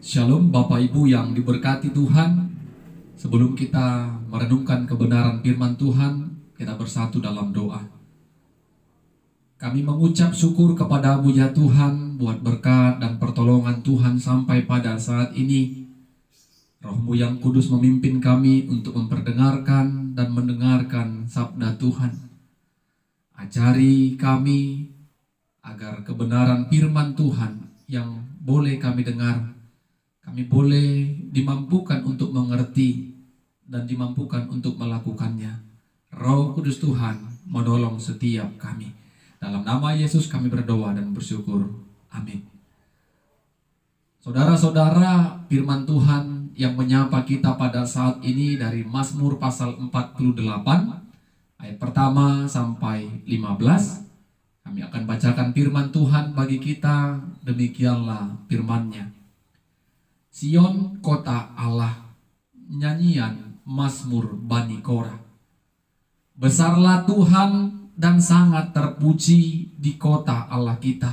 Shalom Bapak Ibu yang diberkati Tuhan. Sebelum kita merenungkan kebenaran firman Tuhan, kita bersatu dalam doa. Kami mengucap syukur kepada-Mu ya Tuhan buat berkat dan pertolongan Tuhan sampai pada saat ini. Roh-Mu yang kudus memimpin kami untuk memperdengarkan dan mendengarkan sabda Tuhan. Ajari kami agar kebenaran firman Tuhan yang boleh kami dengar, kami boleh dimampukan untuk mengerti dan dimampukan untuk melakukannya. Roh Kudus Tuhan menolong setiap kami. Dalam nama Yesus kami berdoa dan bersyukur. Amin. Saudara-saudara, firman Tuhan yang menyapa kita pada saat ini dari Mazmur pasal 48 ayat pertama sampai 15. Kami akan bacakan firman Tuhan bagi kita. Demikianlah firman-Nya. Sion, kota Allah, nyanyian Mazmur Bani Korah. Besarlah Tuhan dan sangat terpuji di kota Allah kita.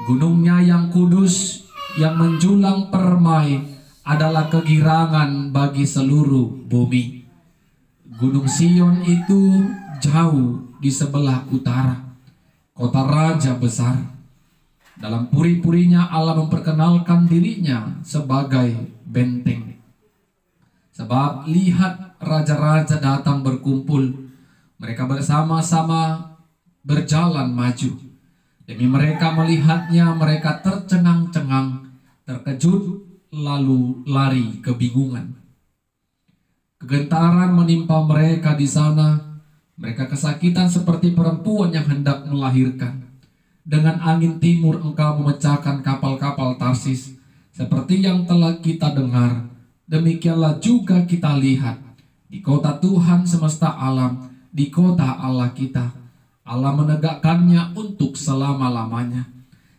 Gunungnya yang kudus, yang menjulang permai, adalah kegirangan bagi seluruh bumi. Gunung Sion itu jauh di sebelah utara, kota raja besar. Dalam puri-purinya Allah memperkenalkan dirinya sebagai benteng. Sebab lihat, raja-raja datang berkumpul. Mereka bersama-sama berjalan maju. Demi mereka melihatnya, mereka tercengang-cengang, terkejut, lalu lari kebingungan. Kegentaran menimpa mereka di sana. Mereka kesakitan seperti perempuan yang hendak melahirkan. Dengan angin timur engkau memecahkan kapal-kapal Tarsis. Seperti yang telah kita dengar, demikianlah juga kita lihat di kota Tuhan semesta alam, di kota Allah kita. Allah menegakkannya untuk selama-lamanya.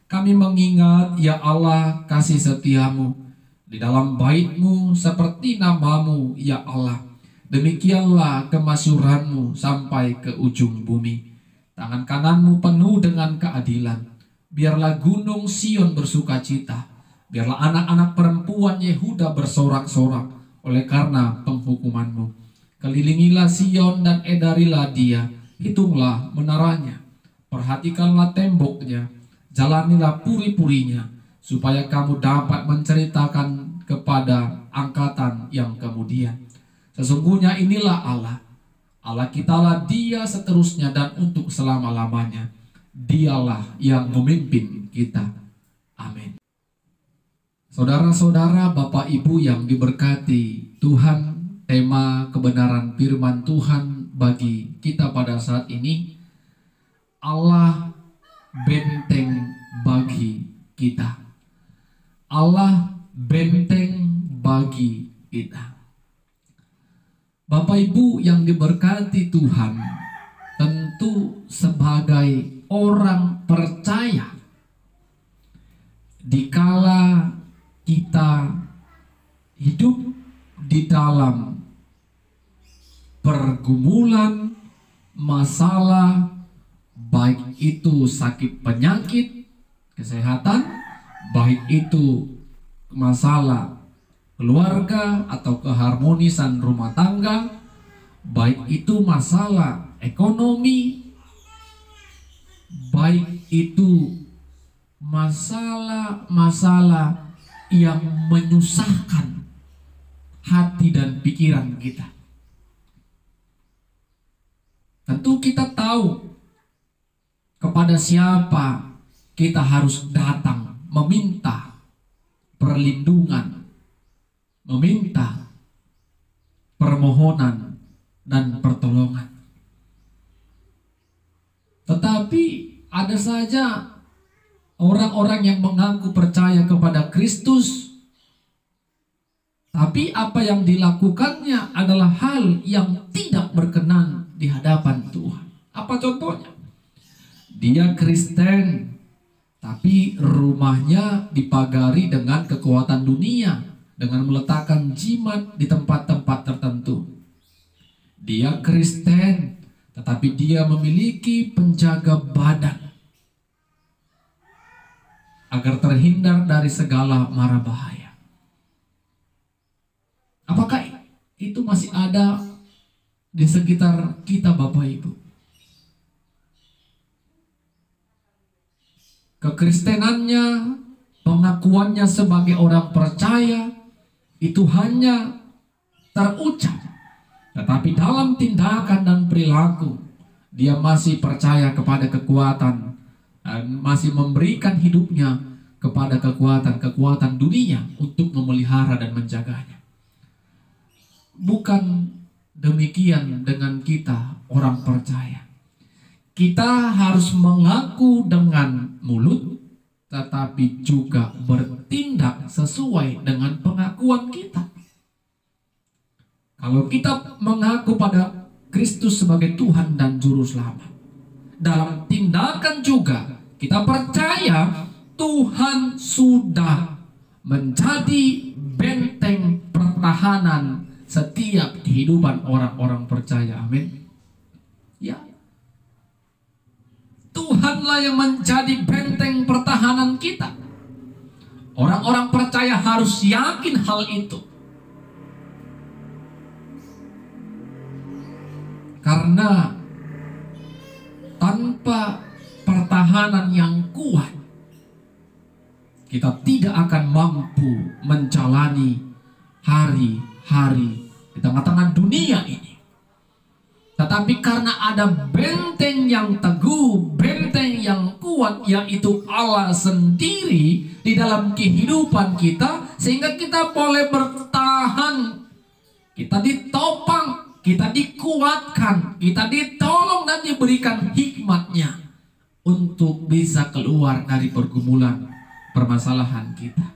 Kami mengingat, ya Allah, kasih setiamu di dalam bait-Mu seperti nama-Mu, ya Allah. Demikianlah kemasyuran-Mu sampai ke ujung bumi. Tangan kanan-Mu penuh dengan keadilan. Biarlah gunung Sion bersuka cita. Biarlah anak-anak perempuan Yehuda bersorak-sorak oleh karena penghukuman-Mu. Kelilingilah Sion dan edarilah dia. Hitunglah menaranya. Perhatikanlah temboknya. Jalanilah puri-purinya. Supaya kamu dapat menceritakan kepada angkatan yang kemudian. Sesungguhnya inilah Allah. Allah kitalah dia seterusnya dan untuk selama-lamanya. Dialah yang memimpin kita. Amin. Saudara-saudara, Bapak Ibu yang diberkati Tuhan, tema kebenaran firman Tuhan bagi kita pada saat ini, Allah benteng bagi kita. Allah benteng bagi kita. Bapak Ibu yang diberkati Tuhan, tentu sebagai orang percaya, dikala kita hidup di dalam pergumulan, masalah, baik itu sakit penyakit, kesehatan, baik itu masalah keluarga atau keharmonisan rumah tangga, baik itu masalah ekonomi, baik itu masalah-masalah yang menyusahkan hati dan pikiran kita. Tentu kita tahu kepada siapa kita harus datang meminta perlindungan, meminta permohonan dan pertolongan. Tetapi ada saja orang-orang yang mengaku percaya kepada Kristus, tapi apa yang dilakukannya adalah hal yang tidak berkenan di hadapan Tuhan. Apa contohnya? Dia Kristen, tapi rumahnya dipagari dengan kekuatan dunia, dengan meletakkan jimat di tempat-tempat tertentu. Dia Kristen, tetapi dia memiliki penjaga badan agar terhindar dari segala mara bahaya. itu masih ada di sekitar kita, Bapak Ibu. Kekristenannya, pengakuannya sebagai orang percaya itu hanya terucap, tetapi dalam tindakan dan perilaku dia masih percaya kepada kekuatan dan masih memberikan hidupnya kepada kekuatan dunia untuk memelihara dan menjaganya. Bukan demikian dengan kita orang percaya. Kita harus mengaku dengan mulut, tetapi juga bertindak sesuai dengan pengakuan kita. Kalau kita mengaku pada Kristus sebagai Tuhan dan Juru Selamat, dalam tindakan juga kita percaya Tuhan sudah menjadi benteng pertahanan setiap kehidupan orang-orang percaya. Amin. Ya, Tuhanlah yang menjadi benteng pertahanan kita. Orang-orang percaya harus yakin hal itu. Karena tanpa pertahanan yang kuat, kita tidak akan mampu menjalani hari-hari di tengah-tengah dunia ini. Tetapi karena ada benteng yang teguh, benteng yang kuat, yaitu Allah sendiri di dalam kehidupan kita, sehingga kita boleh bertahan. Kita ditopang, kita dikuatkan, kita ditolong dan diberikan hikmatnya untuk bisa keluar dari pergumulan permasalahan kita.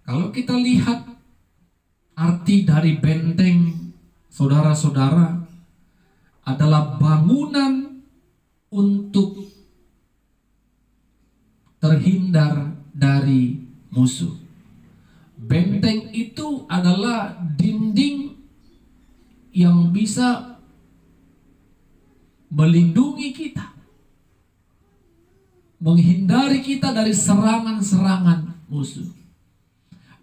Kalau kita lihat arti dari benteng, saudara-saudara, adalah bangunan untuk terhindar dari musuh. Benteng itu adalah dinding yang bisa melindungi kita, menghindari kita dari serangan-serangan musuh.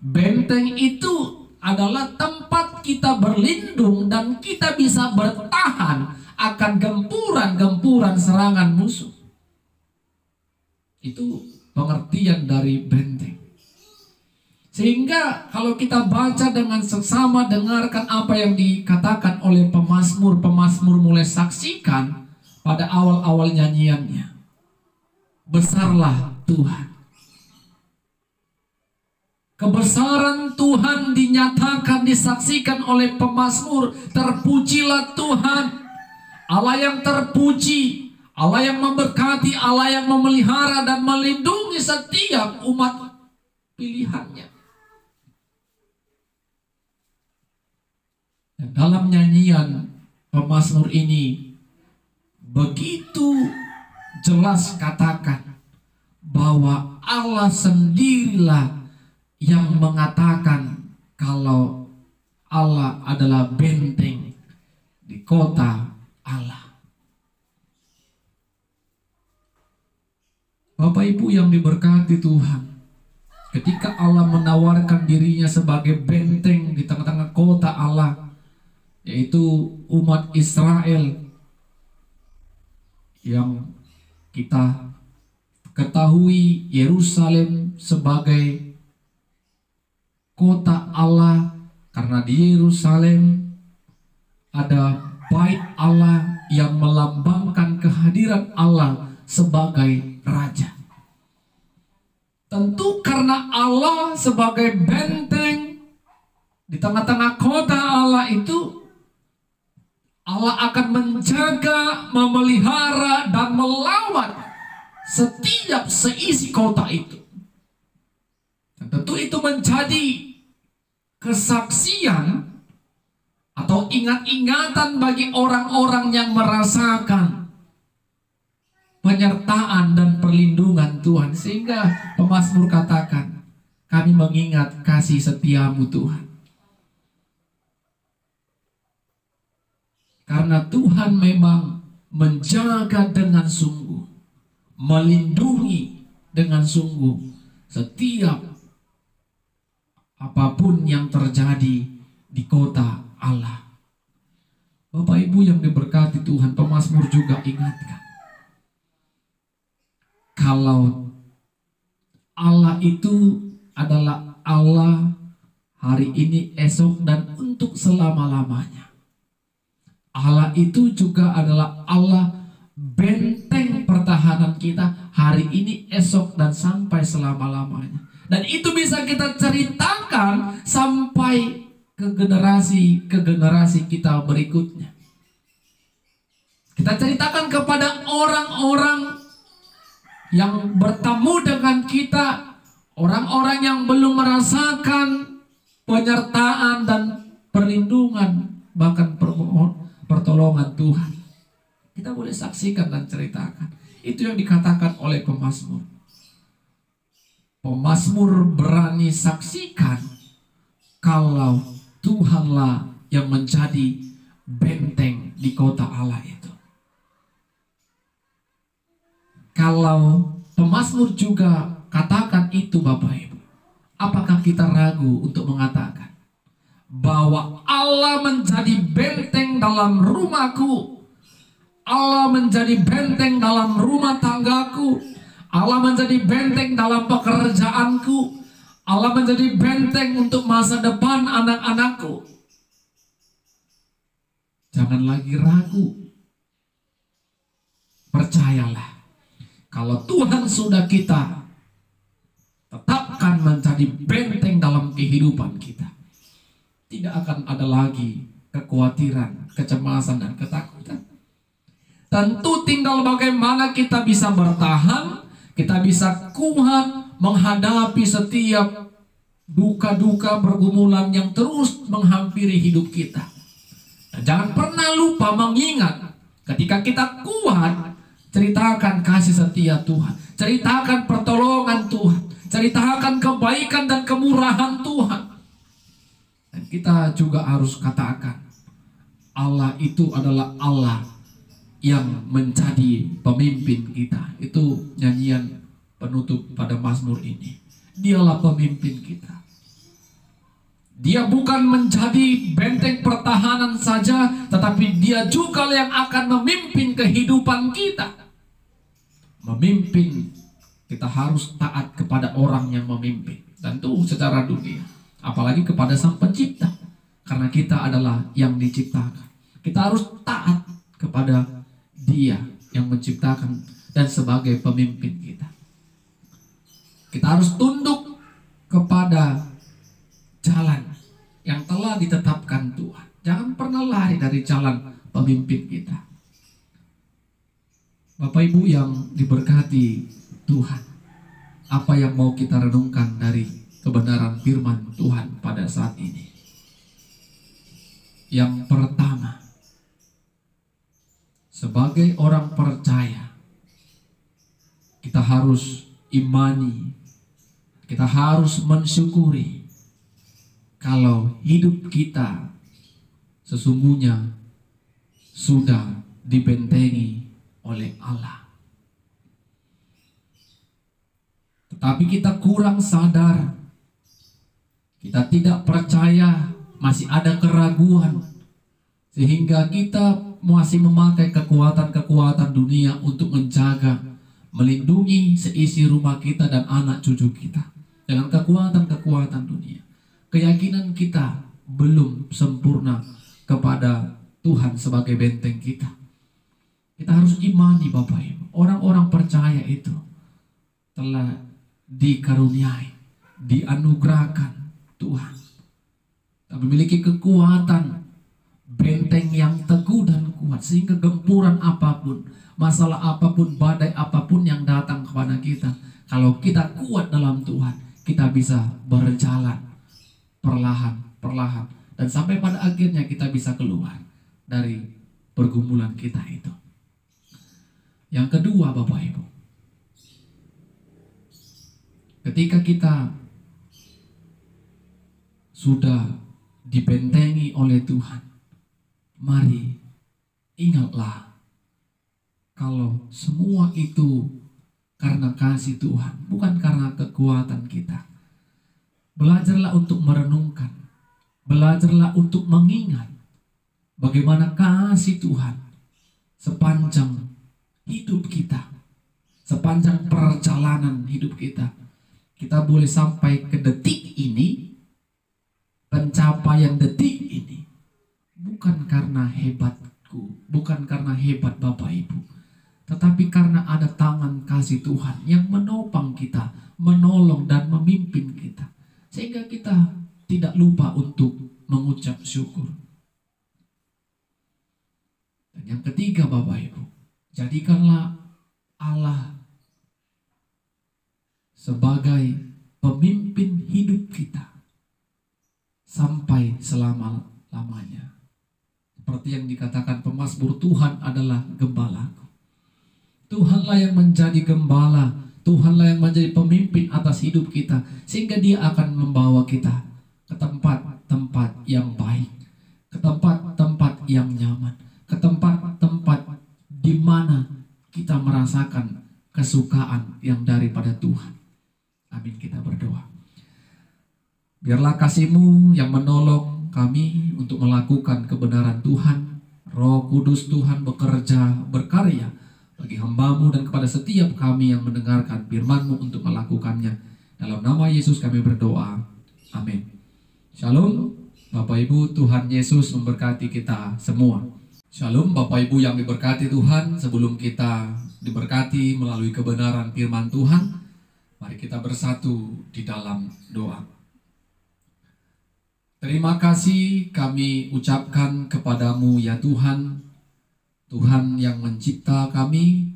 Benteng itu adalah tempat kita berlindung dan kita bisa bertahan akan gempuran-gempuran serangan musuh. Itu pengertian dari benteng. Sehingga kalau kita baca dengan seksama, dengarkan apa yang dikatakan oleh pemazmur mulai saksikan pada awal-awal nyanyiannya. Besarlah Tuhan. Kebesaran Tuhan dinyatakan, disaksikan oleh pemazmur. Terpujilah Tuhan, Allah yang terpuji, Allah yang memberkati, Allah yang memelihara dan melindungi setiap umat pilihannya. Dan dalam nyanyian pemazmur ini begitu jelas katakan bahwa Allah sendirilah yang mengatakan kalau Allah adalah benteng di kota Allah. Bapak Ibu yang diberkati Tuhan, ketika Allah menawarkan dirinya sebagai benteng di tengah-tengah kota Allah, yaitu umat Israel, yang kita ketahui Yerusalem sebagai kota Allah, karena di Yerusalem ada bait Allah yang melambangkan kehadiran Allah sebagai raja. Tentu karena Allah sebagai benteng di tengah-tengah kota Allah itu, Allah akan menjaga, memelihara dan melawat setiap seisi kota itu. Dan tentu itu menjadi kesaksian atau ingat-ingatan bagi orang-orang yang merasakan penyertaan dan perlindungan Tuhan. Sehingga pemazmur katakan, kami mengingat kasih setiamu Tuhan. Karena Tuhan memang menjaga dengan sungguh, melindungi dengan sungguh setiap apapun yang terjadi di kota Allah. Bapak Ibu yang diberkati Tuhan, pemazmur juga ingatkan, kalau Allah itu adalah Allah hari ini, esok, dan untuk selama-lamanya. Allah itu juga adalah Allah benteng pertahanan kita hari ini, esok, dan sampai selama-lamanya. Dan itu bisa kita ceritakan sampai ke generasi kita berikutnya. Kita ceritakan kepada orang-orang yang bertemu dengan kita, orang-orang yang belum merasakan penyertaan dan perlindungan, bahkan pertolongan Tuhan. Kita boleh saksikan dan ceritakan. Itu yang dikatakan oleh pemazmur. Pemazmur berani saksikan kalau Tuhanlah yang menjadi benteng di kota Allah itu. Kalau pemazmur juga katakan itu, Bapak Ibu, apakah kita ragu untuk mengatakan bahwa Allah menjadi benteng dalam rumahku, Allah menjadi benteng dalam rumah tanggaku, Allah menjadi benteng dalam pekerjaanku, Allah menjadi benteng untuk masa depan anak-anakku? Jangan lagi ragu. Percayalah, kalau Tuhan sudah kita tetapkan menjadi benteng dalam kehidupan kita, tidak akan ada lagi kekhawatiran, kecemasan, dan ketakutan. Tentu tinggal bagaimana kita bisa bertahan, kita bisa kuat menghadapi setiap duka-duka pergumulan yang terus menghampiri hidup kita. Dan jangan pernah lupa mengingat, ketika kita kuat, ceritakan kasih setia Tuhan, ceritakan pertolongan Tuhan, ceritakan kebaikan dan kemurahan Tuhan. Dan kita juga harus katakan, Allah itu adalah Allah yang menjadi pemimpin kita. Itu nyanyian penutup pada mazmur ini. Dialah pemimpin kita. Dia bukan menjadi benteng pertahanan saja, tetapi dia juga yang akan memimpin kehidupan kita. Memimpin, kita harus taat kepada orang yang memimpin. Tentu secara dunia, apalagi kepada Sang Pencipta, karena kita adalah yang diciptakan. Kita harus taat kepada Dia yang menciptakan dan sebagai pemimpin kita. Kita harus tunduk kepada jalan yang telah ditetapkan Tuhan. Jangan pernah lari dari jalan pemimpin kita. Bapak Ibu yang diberkati Tuhan, apa yang mau kita renungkan dari kebenaran firman Tuhan pada saat ini? Yang pertama, sebagai orang percaya, kita harus imani, kita harus mensyukuri kalau hidup kita sesungguhnya sudah dibentengi oleh Allah. Tetapi kita kurang sadar, kita tidak percaya, masih ada keraguan, sehingga kita masih memakai kekuatan-kekuatan dunia untuk menjaga, melindungi seisi rumah kita dan anak cucu kita dengan kekuatan-kekuatan dunia. Keyakinan kita belum sempurna kepada Tuhan sebagai benteng kita. Kita harus imani, Bapak Ibu, orang-orang percaya itu telah dikaruniai, dianugerahkan Tuhan, dan memiliki kekuatan, benteng yang teguh dan kuat, sehingga gempuran apapun, masalah apapun, badai apapun yang datang kepada kita, kalau kita kuat dalam Tuhan, kita bisa berjalan perlahan, dan sampai pada akhirnya kita bisa keluar dari pergumulan kita itu. Yang kedua, Bapak Ibu, ketika kita sudah dibentengi oleh Tuhan, mari ingatlah kalau semua itu karena kasih Tuhan, bukan karena kekuatan kita, Belajarlah untuk merenungkan. Belajarlah untuk mengingat bagaimana kasih Tuhan sepanjang hidup kita, sepanjang perjalanan hidup kita. Kita boleh sampai ke detik ini, pencapaian detik ini, bukan karena hebatku, bukan karena hebat Bapak Ibu, tetapi karena ada tangan kasih Tuhan yang menopang kita, menolong dan memimpin kita, sehingga kita tidak lupa untuk mengucap syukur. Dan yang ketiga Bapak Ibu, jadikanlah Allah sebagai pemimpin hidup kita sampai selama-lamanya. Seperti yang dikatakan pemazmur, Tuhan adalah gembalaku. Tuhanlah yang menjadi gembala, Tuhanlah yang menjadi pemimpin atas hidup kita, sehingga Dia akan membawa kita ke tempat-tempat yang baik, ke tempat-tempat yang nyaman, ke tempat-tempat di mana kita merasakan kesukaan yang daripada Tuhan. Amin, kita berdoa. Biarlah kasih-Mu yang menolong kami untuk melakukan kebenaran Tuhan. Roh Kudus Tuhan bekerja, berkarya bagi hamba-Mu dan kepada setiap kami yang mendengarkan firman-Mu untuk melakukannya. Dalam nama Yesus kami berdoa. Amin. Shalom Bapak Ibu, Tuhan Yesus memberkati kita semua. Shalom Bapak Ibu yang diberkati Tuhan. Sebelum kita diberkati melalui kebenaran firman Tuhan, mari kita bersatu di dalam doa. Terima kasih kami ucapkan kepadamu ya Tuhan, Tuhan yang mencipta kami,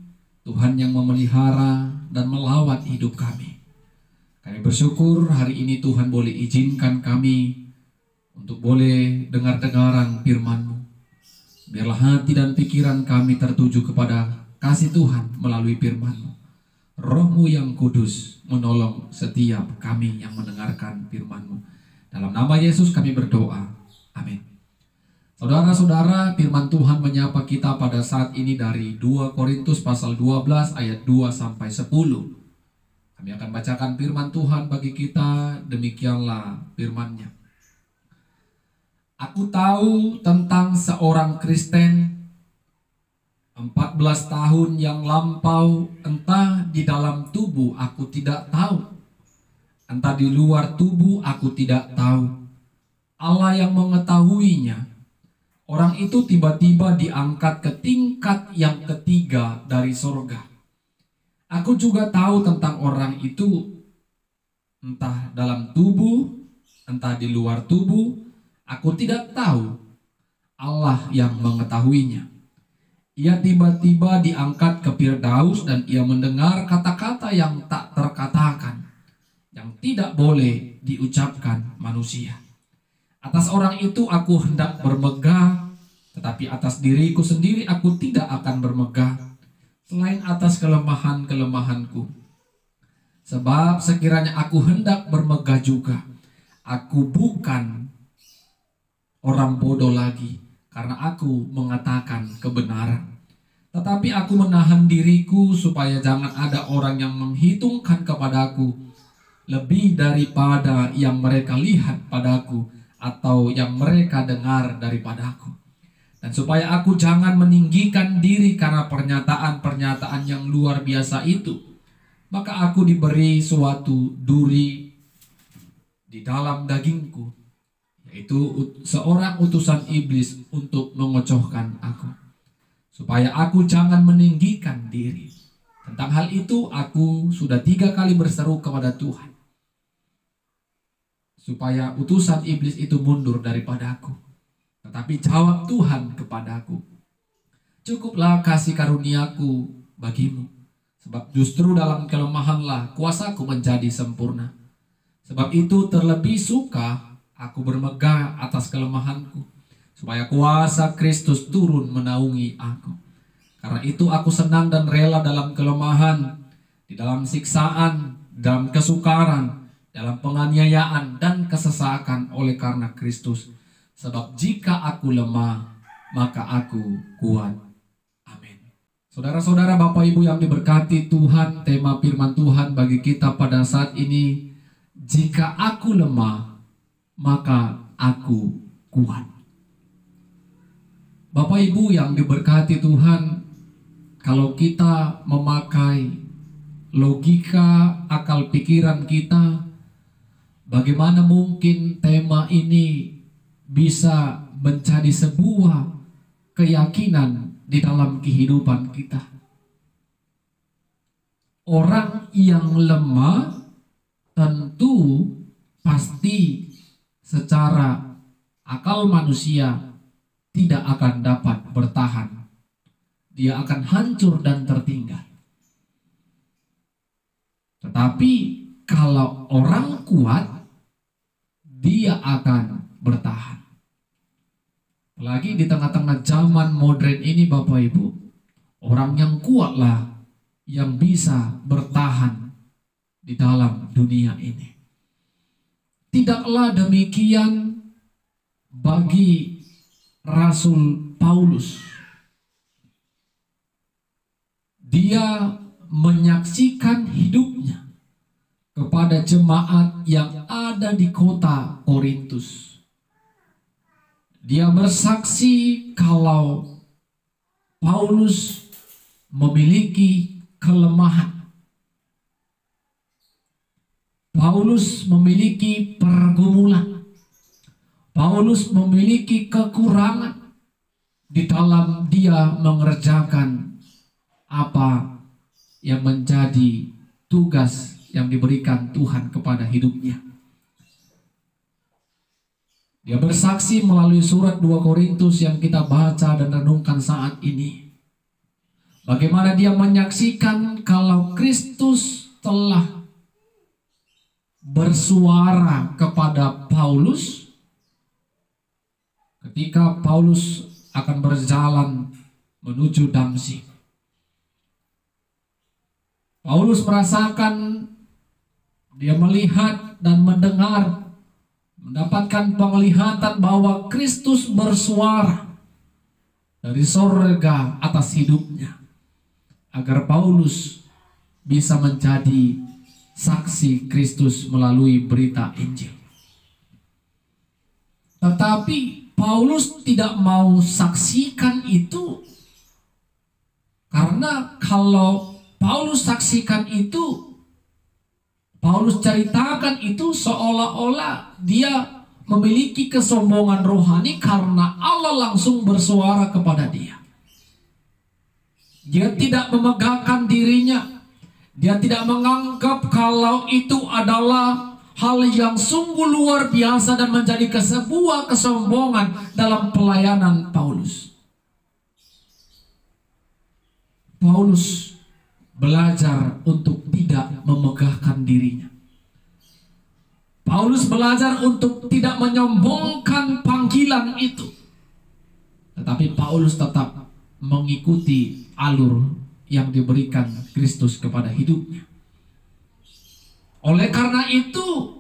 Tuhan yang memelihara dan melawat hidup kami. Kami bersyukur hari ini Tuhan boleh izinkan kami untuk boleh dengar-dengaran firman-Mu. Biarlah hati dan pikiran kami tertuju kepada kasih Tuhan melalui firman-Mu. Roh-Mu yang kudus menolong setiap kami yang mendengarkan firman-Mu. Dalam nama Yesus kami berdoa. Amin. Saudara-saudara, firman Tuhan menyapa kita pada saat ini dari 2 Korintus pasal 12 ayat 2 sampai 10. Kami akan bacakan firman Tuhan bagi kita. Demikianlah firman-Nya. Aku tahu tentang seorang Kristen 14 tahun yang lampau, entah di dalam tubuh aku tidak tahu, entah di luar tubuh aku tidak tahu. Allah yang mengetahuinya. Orang itu tiba-tiba diangkat ke tingkat yang ketiga dari sorga. Aku juga tahu tentang orang itu, entah dalam tubuh, entah di luar tubuh, aku tidak tahu. Allah yang mengetahuinya. Ia tiba-tiba diangkat ke Firdaus dan ia mendengar kata-kata yang tak terkatakan, yang tidak boleh diucapkan manusia. Atas orang itu aku hendak bermegah, tetapi atas diriku sendiri aku tidak akan bermegah, selain atas kelemahan-kelemahanku. Sebab sekiranya aku hendak bermegah juga, aku bukan orang bodoh lagi, karena aku mengatakan kebenaran. Tetapi aku menahan diriku supaya jangan ada orang yang menghitungkan kepadaku lebih daripada yang mereka lihat padaku atau yang mereka dengar daripadaku. Dan supaya aku jangan meninggikan diri karena pernyataan-pernyataan yang luar biasa itu, maka aku diberi suatu duri di dalam dagingku, yaitu seorang utusan iblis untuk mengocohkan aku, supaya aku jangan meninggikan diri. Tentang hal itu aku sudah 3 kali berseru kepada Tuhan, supaya utusan iblis itu mundur daripadaku. Tetapi jawab Tuhan kepadaku, cukuplah kasih karuniaku bagimu, sebab justru dalam kelemahanlah kuasaku menjadi sempurna. Sebab itu terlebih suka aku bermegah atas kelemahanku, supaya kuasa Kristus turun menaungi aku. Karena itu aku senang dan rela dalam kelemahan, di dalam siksaan, dalam kesukaran, dalam penganiayaan dan kesesakan oleh karena Kristus. Sebab jika aku lemah, maka aku kuat. Amin. Saudara-saudara, Bapak Ibu yang diberkati Tuhan, tema firman Tuhan bagi kita pada saat ini jika aku lemah, maka aku kuat. Bapak Ibu yang diberkati Tuhan, kalau kita memakai logika akal pikiran kita, bagaimana mungkin tema ini bisa menjadi sebuah keyakinan di dalam kehidupan kita? Orang yang lemah tentu pasti secara akal manusia tidak akan dapat bertahan. Dia akan hancur dan tertinggal. Tetapi kalau orang kuat, dia akan bertahan. Apalagi di tengah-tengah zaman modern ini Bapak Ibu, orang yang kuatlah yang bisa bertahan di dalam dunia ini. Tidaklah demikian bagi Rasul Paulus. Dia menyaksikan hidupnya kepada jemaat yang ada di kota Korintus. Dia bersaksi kalau Paulus memiliki kelemahan. Paulus memiliki pergumulan. Paulus memiliki kekurangan di dalam dia mengerjakan apa yang menjadi tugas yang diberikan Tuhan kepada hidupnya. Dia bersaksi melalui surat 2 Korintus yang kita baca dan renungkan saat ini. Bagaimana dia menyaksikan kalau Kristus telah bersuara kepada Paulus ketika Paulus akan berjalan menuju Damsyik. Paulus merasakan, dia melihat dan mendengar, mendapatkan penglihatan bahwa Kristus bersuara dari sorga atas hidupnya, agar Paulus bisa menjadi saksi Kristus melalui berita Injil. Tetapi Paulus tidak mau saksikan itu, karena kalau Paulus saksikan itu, Paulus ceritakan itu seolah-olah dia memiliki kesombongan rohani karena Allah langsung bersuara kepada dia. Dia tidak memegahkan dirinya. Dia tidak menganggap kalau itu adalah hal yang sungguh luar biasa dan menjadi sebuah kesombongan dalam pelayanan Paulus. Paulus belajar untuk tidak memegahkan dirinya. Paulus belajar untuk tidak menyombongkan panggilan itu. Tetapi Paulus tetap mengikuti alur yang diberikan Kristus kepada hidupnya. Oleh karena itu,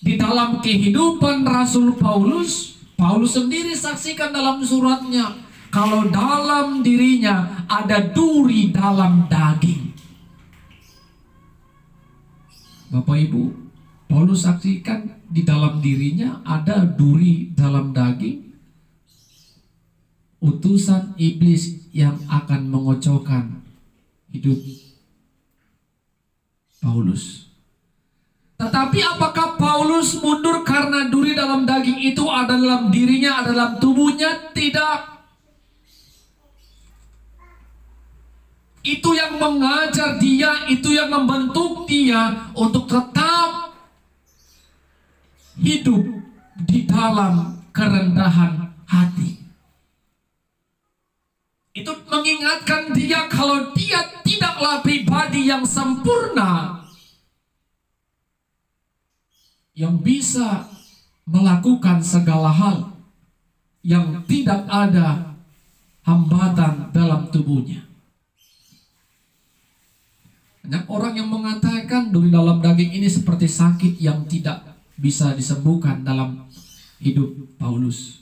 di dalam kehidupan Rasul Paulus, Paulus sendiri saksikan dalam suratnya, kalau dalam dirinya ada duri dalam daging. Bapak Ibu, Paulus saksikan di dalam dirinya ada duri dalam daging, utusan iblis yang akan mengocokkan hidup Paulus. Tetapi apakah Paulus mundur karena duri dalam daging itu ada dalam dirinya, ada dalam tubuhnya? Tidak. Itu yang mengajar dia, itu yang membentuk dia untuk tetap hidup di dalam kerendahan hati. Itu mengingatkan dia kalau dia tidaklah pribadi yang sempurna, yang bisa melakukan segala hal, yang tidak ada hambatan dalam tubuhnya. Banyak orang yang mengatakan duri dalam daging ini seperti sakit yang tidak bisa disembuhkan dalam hidup Paulus.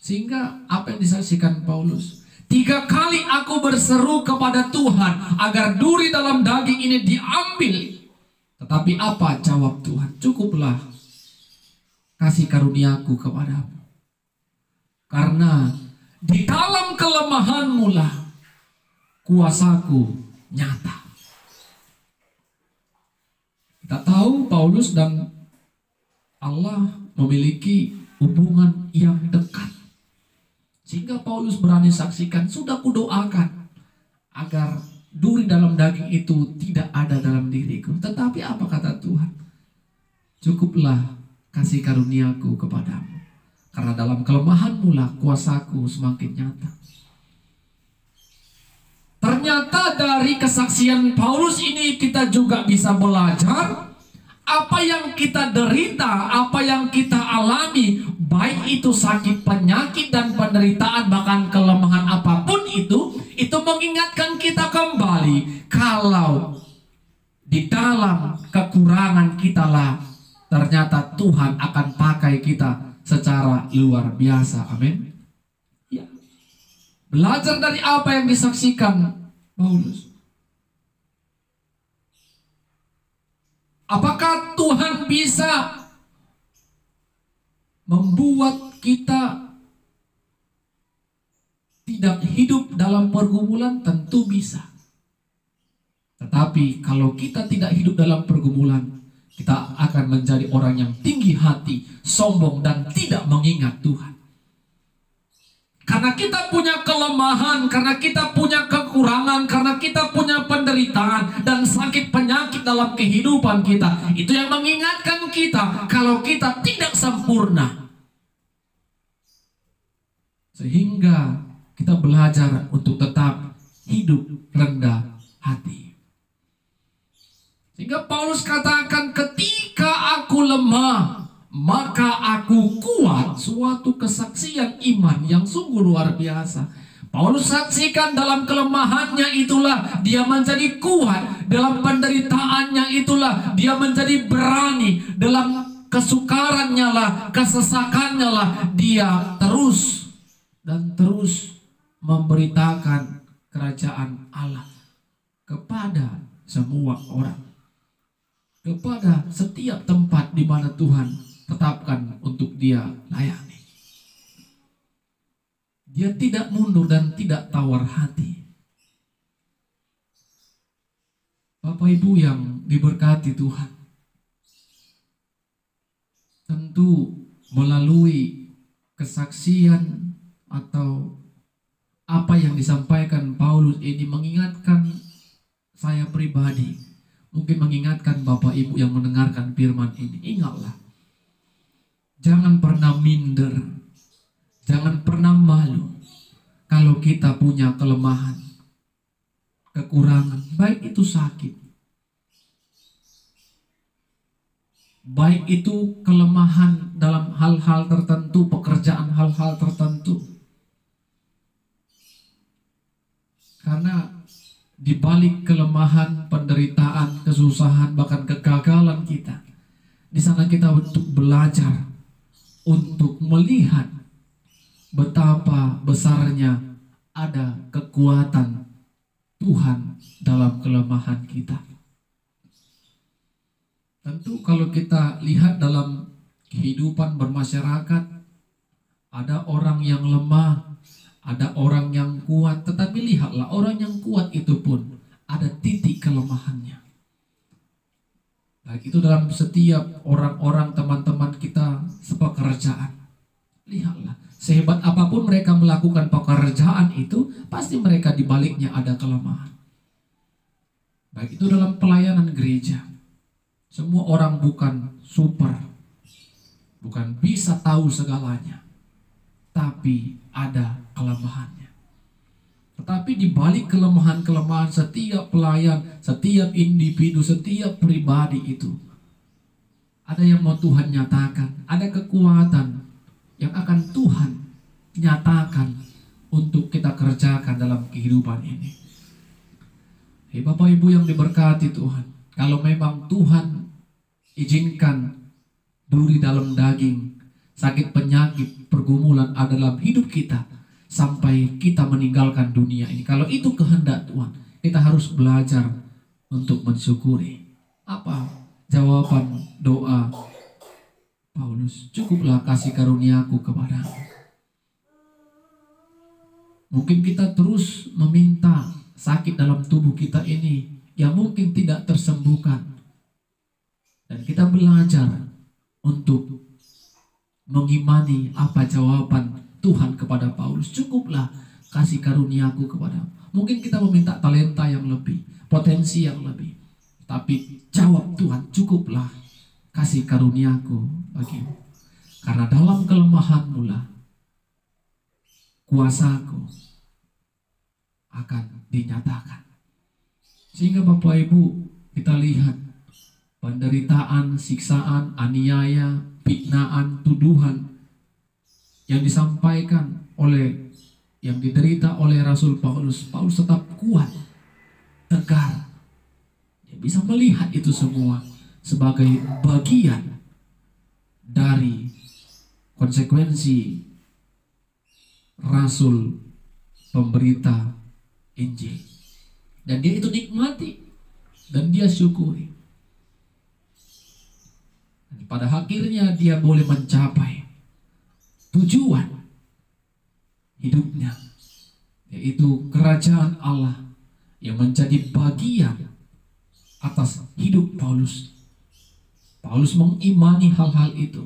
Sehingga apa yang disaksikan Paulus? 3 kali aku berseru kepada Tuhan agar duri dalam daging ini diambil. Tetapi apa jawab Tuhan? Cukuplah kasih karuniaku kepadamu. Karena di dalam kelemahanmu lah kuasaku nyata. Kita tahu Paulus dan Allah memiliki hubungan yang dekat. Sehingga Paulus berani saksikan, sudah kudoakan agar duri dalam daging itu tidak ada dalam diriku. Tetapi apa kata Tuhan? Cukuplah kasih karuniaku kepadamu. Karena dalam kelemahanmu lah kuasaku semakin nyata. Ternyata dari kesaksian Paulus ini kita juga bisa belajar apa yang kita derita, apa yang kita alami, baik itu sakit, penyakit, dan penderitaan, bahkan kelemahan apapun itu mengingatkan kita kembali kalau di dalam kekurangan kita lah ternyata Tuhan akan pakai kita secara luar biasa. Amin. Ya. Belajar dari apa yang disaksikan Paulus. Apakah Tuhan bisa membuat kita tidak hidup dalam pergumulan? Tentu bisa. Tetapi kalau kita tidak hidup dalam pergumulan, kita akan menjadi orang yang tinggi hati, sombong, dan tidak mengingat Tuhan. Karena kita punya kelemahan, karena kita punya kekurangan, karena kita punya penderitaan dan sakit penyakit dalam kehidupan kita. Itu yang mengingatkan kita kalau kita tidak sempurna. Sehingga kita belajar untuk tetap hidup rendah hati. Sehingga Paulus katakan, ketika aku lemah, maka aku kuat. Suatu kesaksian iman yang sungguh luar biasa. Paulus saksikan dalam kelemahannya itulah dia menjadi kuat. Dalam penderitaannya itulah dia menjadi berani. Dalam kesukarannya lah, kesesakannya lah, dia terus dan terus memberitakan kerajaan Allah kepada semua orang, kepada setiap tempat di mana Tuhan tetapkan untuk dia layani. Dia tidak mundur dan tidak tawar hati. Bapak Ibu yang diberkati Tuhan, tentu melalui kesaksian atau apa yang disampaikan Paulus ini mengingatkan saya pribadi, mungkin mengingatkan Bapak Ibu yang mendengarkan firman ini. Ingatlah, jangan pernah minder, jangan pernah malu kalau kita punya kelemahan, kekurangan, baik itu sakit, baik itu kelemahan dalam hal-hal tertentu, pekerjaan hal-hal tertentu. Karena di balik kelemahan, penderitaan, kesusahan, bahkan kegagalan kita, di sana kita untuk belajar, untuk melihat betapa besarnya ada kekuatan Tuhan dalam kelemahan kita. Tentu kalau kita lihat dalam kehidupan bermasyarakat, ada orang yang lemah, ada orang yang kuat, tetapi lihatlah orang yang kuat itu pun ada titik kelemahannya. Baik itu dalam setiap orang-orang, teman-teman kita sepekerjaan. Lihatlah, sehebat apapun mereka melakukan pekerjaan itu, pasti mereka di baliknya ada kelemahan. Baik itu dalam pelayanan gereja. Semua orang bukan super, bukan bisa tahu segalanya, tapi ada kelemahannya. Tetapi di balik kelemahan-kelemahan setiap pelayan, setiap individu, setiap pribadi itu, ada yang mau Tuhan nyatakan, ada kekuatan yang akan Tuhan nyatakan untuk kita kerjakan dalam kehidupan ini. Hei Bapak Ibu yang diberkati Tuhan, kalau memang Tuhan izinkan duri dalam daging, sakit penyakit, pergumulan ada dalam hidup kita sampai kita meninggalkan dunia ini, kalau itu kehendak Tuhan, kita harus belajar untuk mensyukuri. Apa jawaban doa Paulus, cukuplah kasih karuniaku kepadamu. Mungkin kita terus meminta sakit dalam tubuh kita ini yang mungkin tidak tersembuhkan. Dan kita belajar untuk mengimani apa jawaban Tuhan kepada Paulus. Cukuplah kasih karuniaku kepadamu. Mungkin kita meminta talenta yang lebih, potensi yang lebih. Tapi jawab Tuhan, cukuplah kasih karuniaku bagimu. Karena dalam kelemahanmu lah kuasaku akan dinyatakan. Sehingga Bapak Ibu, kita lihat penderitaan, siksaan, aniaya, fitnaan, tuduhan yang disampaikan oleh, yang diderita oleh Rasul Paulus. Paulus tetap kuat, tegar. Dia bisa melihat itu semua sebagai bagian dari konsekuensi Rasul pemberita Injil. Dan dia itu nikmati dan dia syukuri. Dan pada akhirnya dia boleh mencapai tujuan hidupnya, yaitu kerajaan Allah yang menjadi bagian atas hidup Paulus. Paulus mengimani hal-hal itu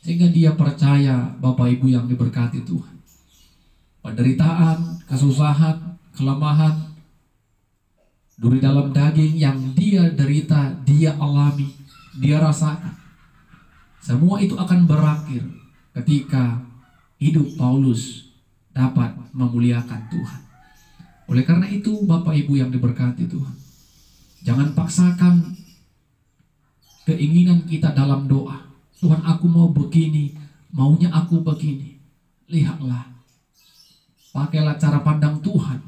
sehingga dia percaya, Bapak Ibu yang diberkati Tuhan, penderitaan, kesusahan, kelemahan duri dalam daging yang dia derita, dia alami, dia rasakan, semua itu akan berakhir ketika hidup Paulus dapat memuliakan Tuhan. Oleh karena itu, Bapak Ibu yang diberkati Tuhan, jangan paksakan keinginan kita dalam doa. Tuhan, aku mau begini, maunya aku begini. Lihatlah, pakailah cara pandang Tuhan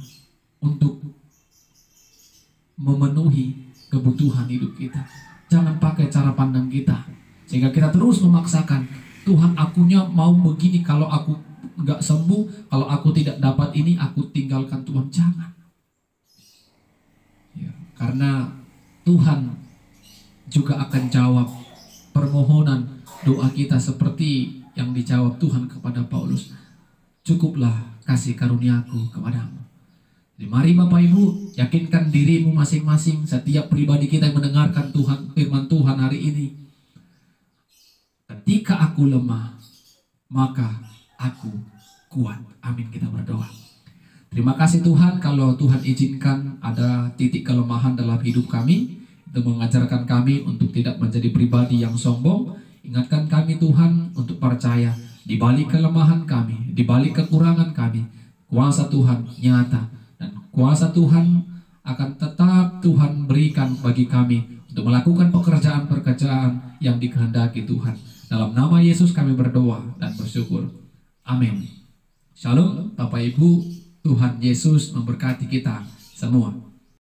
untuk memenuhi kebutuhan hidup kita. Jangan pakai cara pandang kita sehingga kita terus memaksakan, Tuhan, akunya mau begini, kalau aku nggak sembuh, kalau aku tidak dapat ini, aku tinggalkan Tuhan. Jangan. Ya, karena Tuhan juga akan jawab permohonan doa kita seperti yang dijawab Tuhan kepada Paulus. Cukuplah kasih karuniaku kepadamu. Jadi mari Bapak Ibu, yakinkan dirimu masing-masing, setiap pribadi kita yang mendengarkan Tuhan, firman Tuhan hari ini. Ketika aku lemah, maka aku kuat. Amin, kita berdoa. Terima kasih Tuhan, kalau Tuhan izinkan ada titik kelemahan dalam hidup kami, itu mengajarkan kami untuk tidak menjadi pribadi yang sombong. Ingatkan kami Tuhan untuk percaya di balik kelemahan kami, di balik kekurangan kami, kuasa Tuhan nyata, dan kuasa Tuhan akan tetap Tuhan berikan bagi kami untuk melakukan pekerjaan-pekerjaan yang dikehendaki Tuhan. Dalam nama Yesus kami berdoa dan bersyukur. Amin. Shalom Bapak Ibu, Tuhan Yesus memberkati kita semua.